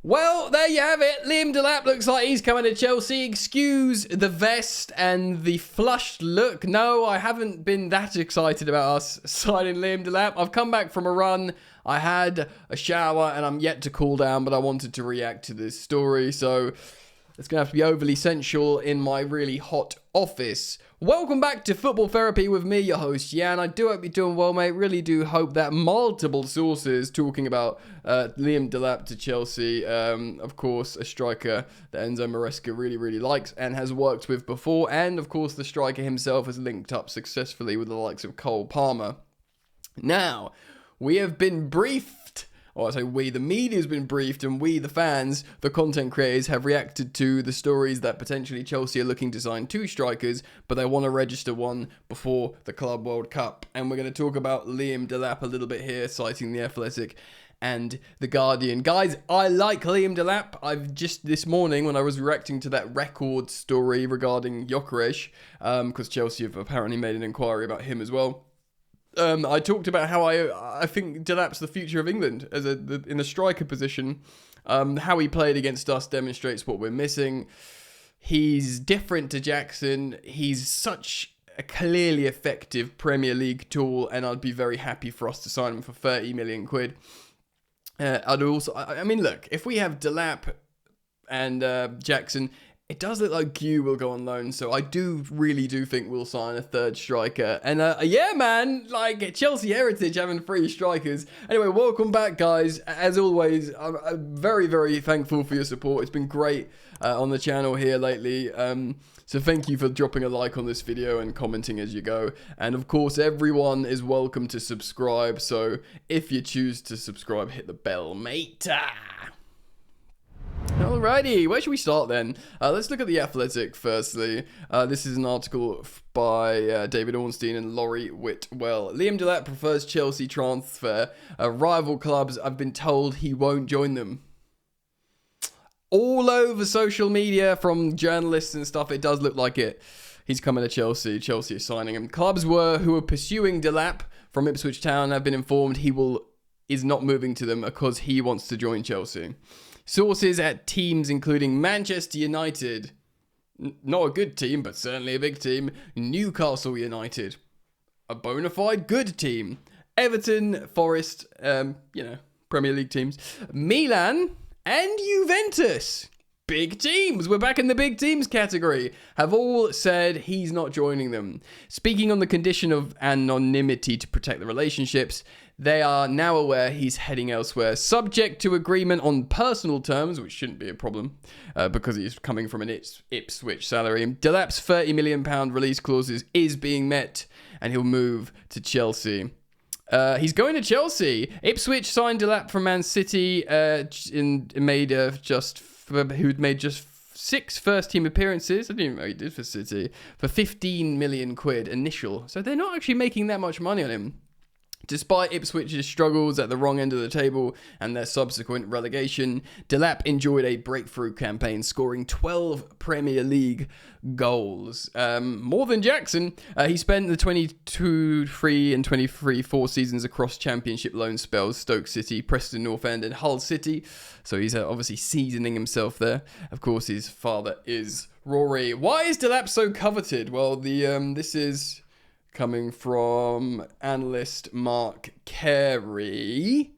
Well, there you have it. Liam Delap looks like he's coming to Chelsea. Excuse the vest and the flushed look. No, I haven't been that excited about us signing Liam Delap. I've come back from a run. I had a shower and I'm yet to cool down, but I wanted to react to this story, so it's going to have to be overly sensual in my really hot office. Welcome back to Football Therapy with me, your host, Jan. I do hope you're doing well, mate. Really do hope that multiple sources talking about Liam Delap to Chelsea. Of course, a striker that Enzo Maresca really likes and has worked with before. And, of course, the striker himself has linked up successfully with the likes of Cole Palmer. Now, we have been briefed. Or I say we, the media has been briefed, and we, the fans, the content creators, have reacted to the stories that potentially Chelsea are looking to sign two strikers, but they want to register one before the Club World Cup. And we're going to talk about Liam Delap a little bit here, citing The Athletic and The Guardian. Guys, I like Liam Delap. I've just this morning, when I was reacting to that record story regarding Gyökeres, because Chelsea have apparently made an inquiry about him as well. I talked about how I think Delap's the future of England as in the striker position. How he played against us demonstrates what we're missing. He's different to Jackson. He's such a clearly effective Premier League tool, and I'd be very happy for us to sign him for 30 million quid. I'd also, I mean, look, if we have Delap and Jackson, it does look like Guiu will go on loan, so I really do think we'll sign a third striker. And yeah, man, like Chelsea heritage having three strikers. Anyway, welcome back, guys. As always, I'm very thankful for your support. It's been great on the channel here lately. So thank you for dropping a like on this video and commenting as you go. And of course, everyone is welcome to subscribe. So if you choose to subscribe, hit the bell, mate. Alrighty, where should we start then? Let's look at The Athletic firstly. This is an article by David Ornstein and Laurie Whitwell. Liam Delap prefers Chelsea transfer. Rival clubs, I've been told he won't join them. All over social media from journalists and stuff, it does look like it. He's coming to Chelsea. Chelsea is signing him. Clubs who are pursuing Delap from Ipswich Town have been informed he is not moving to them because he wants to join Chelsea. Sources at teams including Manchester United, not a good team, but certainly a big team. Newcastle United, a bona fide good team. Everton, Forest, Premier League teams. Milan and Juventus, big teams. We're back in the big teams category. Have all said he's not joining them. Speaking on the condition of anonymity to protect the relationships, they are now aware he's heading elsewhere, subject to agreement on personal terms, which shouldn't be a problem, because he's coming from an Ipswich salary. Delap's £30 million release clauses is being met, and he'll move to Chelsea. He's going to Chelsea. Ipswich signed Delap from Man City, who'd made just 6 first-team appearances. I didn't even know he did for City, for 15 million quid initial. So they're not actually making that much money on him. Despite Ipswich's struggles at the wrong end of the table and their subsequent relegation, Delap enjoyed a breakthrough campaign, scoring 12 Premier League goals. More than Jackson. He spent the 22-23 and 23-4 seasons across championship loan spells, Stoke City, Preston North End and Hull City. So he's obviously seasoning himself there. Of course, his father is Rory. Why is Delap so coveted? Well, this is coming from analyst Mark Carey.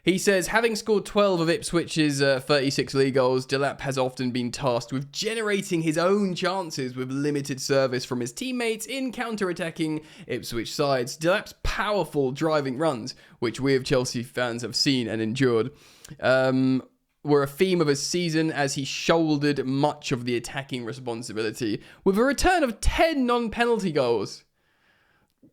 He says, having scored 12 of Ipswich's 36 league goals, Delap has often been tasked with generating his own chances with limited service from his teammates in counter-attacking Ipswich sides. Delap's powerful driving runs, which we of Chelsea fans have seen and endured, were a theme of his season as he shouldered much of the attacking responsibility with a return of 10 non-penalty goals.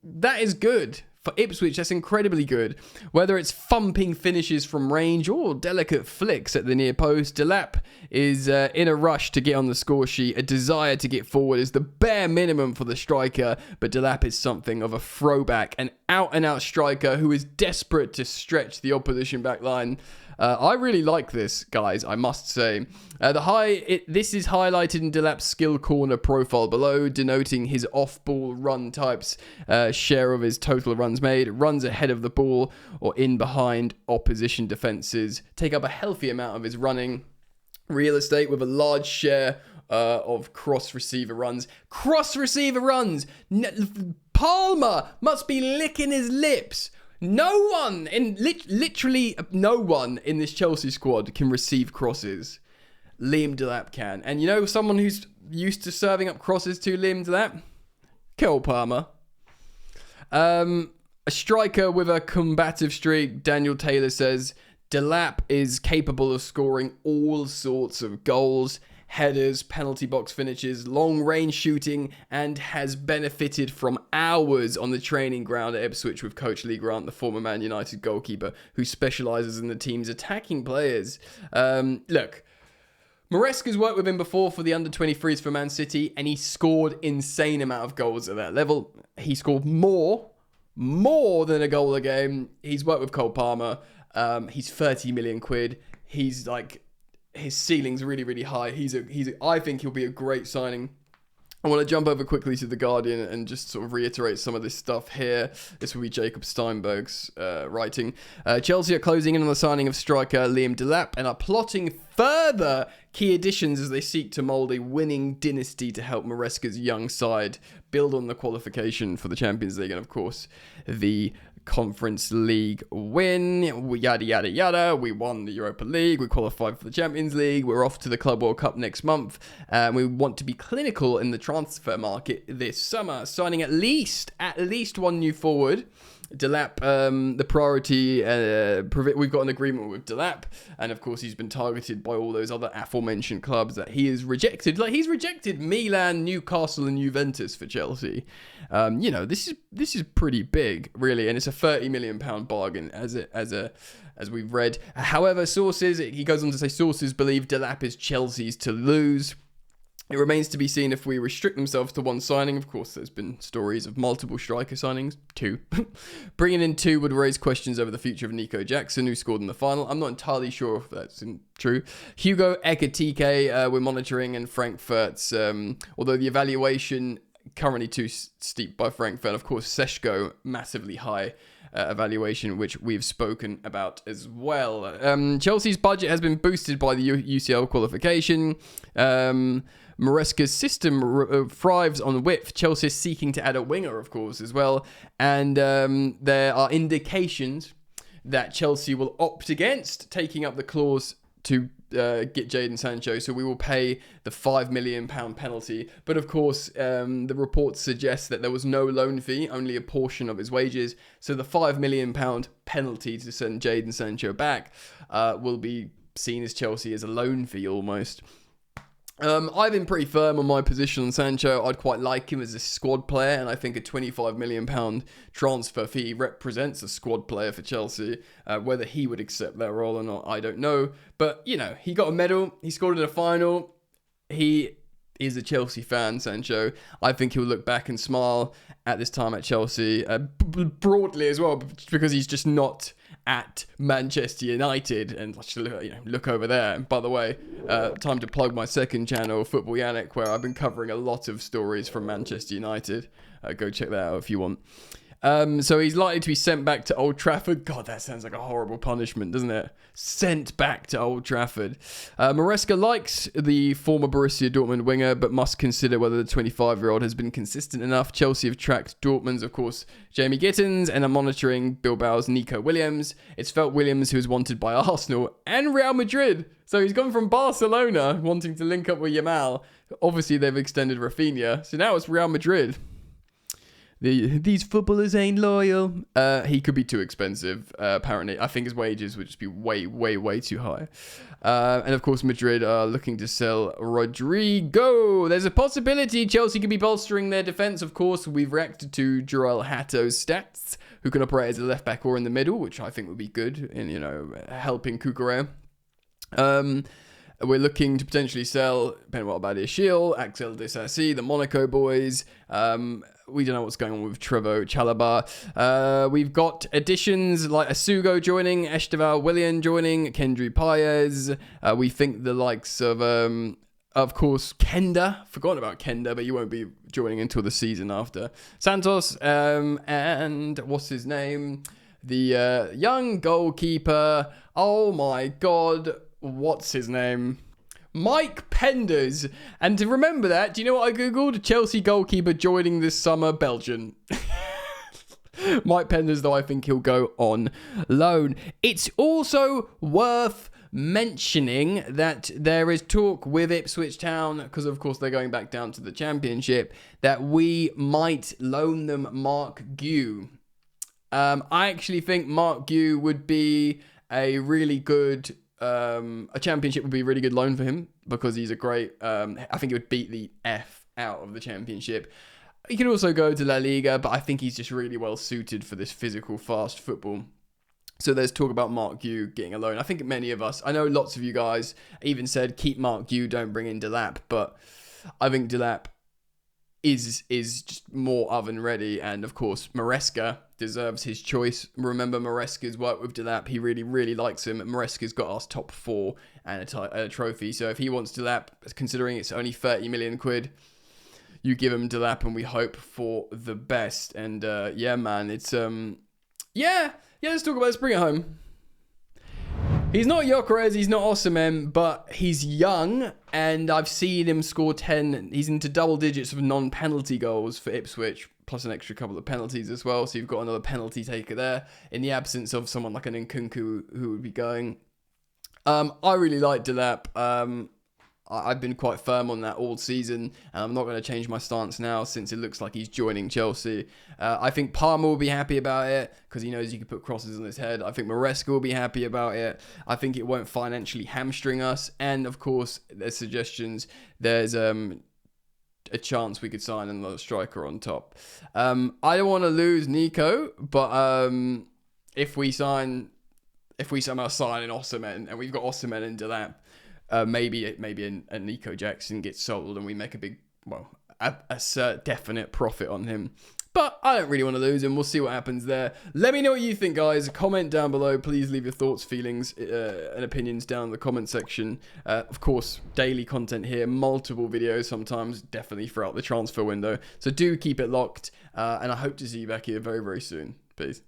That is good. For Ipswich, that's incredibly good. Whether it's thumping finishes from range or delicate flicks at the near post, Delap is in a rush to get on the score sheet. A desire to get forward is the bare minimum for the striker, but Delap is something of a throwback, an out-and-out striker who is desperate to stretch the opposition back line. I really like this, guys, I must say. This is highlighted in Delap's skill corner profile below, denoting his off-ball run types, share of his total runs made, runs ahead of the ball or in behind opposition defenses, take up a healthy amount of his running real estate with a large share of cross receiver runs. Cross receiver runs! Palmer must be licking his lips. No one, literally no one in this Chelsea squad can receive crosses. Liam Delap can. And you know someone who's used to serving up crosses to Liam Delap? Cole Palmer. A striker with a combative streak, Daniel Taylor says, Delap is capable of scoring all sorts of goals, headers, penalty box finishes, long range shooting, and has benefited from hours on the training ground at Ipswich with coach Lee Grant, the former Man United goalkeeper, who specialises in the team's attacking players. Look, Maresca's worked with him before for the under-23s for Man City, and he scored insane amount of goals at that level. He scored more than a goal a game. He's worked with Cole Palmer. He's 30 million quid. He's like, his ceiling's really, really high. I think he'll be a great signing. I want to jump over quickly to The Guardian and just sort of reiterate some of this stuff here. This will be Jacob Steinberg's writing. Chelsea are closing in on the signing of striker Liam Delap and are plotting further key additions as they seek to mould a winning dynasty to help Maresca's young side build on the qualification for the Champions League and, of course, the Conference League win, yada yada yada. We won the Europa League, we qualified for the Champions League, we're off to the Club World Cup next month, and we want to be clinical in the transfer market this summer, signing at least one new forward. Delap, the priority, we've got an agreement with Delap, and of course he's been targeted by all those other aforementioned clubs that he is rejected. Like, he's rejected Milan, Newcastle and Juventus for Chelsea. This is pretty big, really, and it's a £30 million bargain as we've read. However, he goes on to say sources believe Delap is Chelsea's to lose. It remains to be seen if we restrict themselves to one signing. Of course, there's been stories of multiple striker signings, 2. Bringing in 2 would raise questions over the future of Nico Jackson, who scored in the final. I'm not entirely sure if that's true. Hugo Ekitike, we're monitoring, and Frankfurt's, although the evaluation currently too steep by Frankfurt. Of course, Seshko, massively high evaluation, which we've spoken about as well. Chelsea's budget has been boosted by the UCL qualification. Maresca's system thrives on width. Chelsea is seeking to add a winger, of course, as well. And there are indications that Chelsea will opt against taking up the clause to get Jadon Sancho, so we will pay the £5 million penalty. But of course, the reports suggest that there was no loan fee, only a portion of his wages. So the £5 million penalty to send Jadon Sancho back will be seen as Chelsea as a loan fee almost. I've been pretty firm on my position on Sancho. I'd quite like him as a squad player, and I think a £25 million transfer fee represents a squad player for Chelsea. Whether he would accept that role or not, I don't know. But, he got a medal. He scored in a final. He is a Chelsea fan, Sancho. I think he'll look back and smile at this time at Chelsea, broadly as well, because he's just not at Manchester United. And look over there. And by the way, time to plug my second channel, Football Yannick, where I've been covering a lot of stories from Manchester United. Go check that out if you want. So he's likely to be sent back to Old Trafford. God, that sounds like a horrible punishment, doesn't it? Sent back to Old Trafford. Maresca likes the former Borussia Dortmund winger, but must consider whether the 25-year-old has been consistent enough. Chelsea have tracked Dortmund's, of course, Jamie Gittins, and are monitoring Bilbao's Nico Williams. It's felt Williams, who is wanted by Arsenal and Real Madrid. So he's gone from Barcelona, wanting to link up with Yamal. Obviously, they've extended Rafinha. So now it's Real Madrid. These footballers ain't loyal. He could be too expensive, apparently. I think his wages would just be way, way, way too high. And of course, Madrid are looking to sell Rodrigo. There's a possibility Chelsea could be bolstering their defence. Of course, we've reacted to Joel Hatto's stats, who can operate as a left back or in the middle, which I think would be good in, helping Cucurella. We're looking to potentially sell Benoit Badiashile, Axel Disasi, the Monaco boys. we don't know what's going on with Trevo Chalobah. We've got additions like Asugo joining, Esteval Willian joining, Kendry Paez. We think the likes of course, Kenda. Forgotten about Kenda, but he won't be joining until the season after. Santos, and what's his name? The young goalkeeper. Oh my God, what's his name? Mike Penders. And to remember that, do you know what I googled? Chelsea goalkeeper joining this summer, Belgian. Mike Penders, though, I think he'll go on loan. It's also worth mentioning that there is talk with Ipswich Town, because of course they're going back down to the Championship, that we might loan them Mark Guiu. I actually think Mark Guiu would be a really good, a Championship would be a really good loan for him, because he's a great, I think he would beat the F out of the Championship. He could also go to La Liga, but I think he's just really well suited for this physical, fast football. So there's talk about Mark Guiu getting a loan. I think many of us, I know lots of you guys even said, keep Mark Guiu, don't bring in Delap. But I think Delap is just more oven ready. And of course, Maresca deserves his choice. Remember, Maresca's worked with Delap. He really, really likes him. Maresca's got us top 4 and a trophy. So if he wants Delap, considering it's only 30 million quid, you give him Delap and we hope for the best. And yeah, man, it's, yeah, let's talk about it. Let's bring it home. He's not Gyökeres, he's not Osimhen, but he's young, and I've seen him score 10. He's into double digits of non-penalty goals for Ipswich, plus an extra couple of penalties as well. So you've got another penalty taker there, in the absence of someone like an Nkunku who would be going. I really like Delap. I've been quite firm on that all season, and I'm not going to change my stance now since it looks like he's joining Chelsea. I think Palmer will be happy about it because he knows you can put crosses on his head. I think Maresca will be happy about it. I think it won't financially hamstring us. And of course, there's suggestions. There's a chance we could sign another striker on top. I don't want to lose Nico, but if we somehow sign an Osimhen, and we've got Osimhen and Delap, maybe a Nico Jackson gets sold and we make a definite profit on him. But I don't really want to lose him. We'll see what happens there. Let me know what you think, guys. Comment down below. Please leave your thoughts, feelings, and opinions down in the comment section. Of course, daily content here, multiple videos sometimes, definitely throughout the transfer window. So do keep it locked, and I hope to see you back here very, very soon. Peace.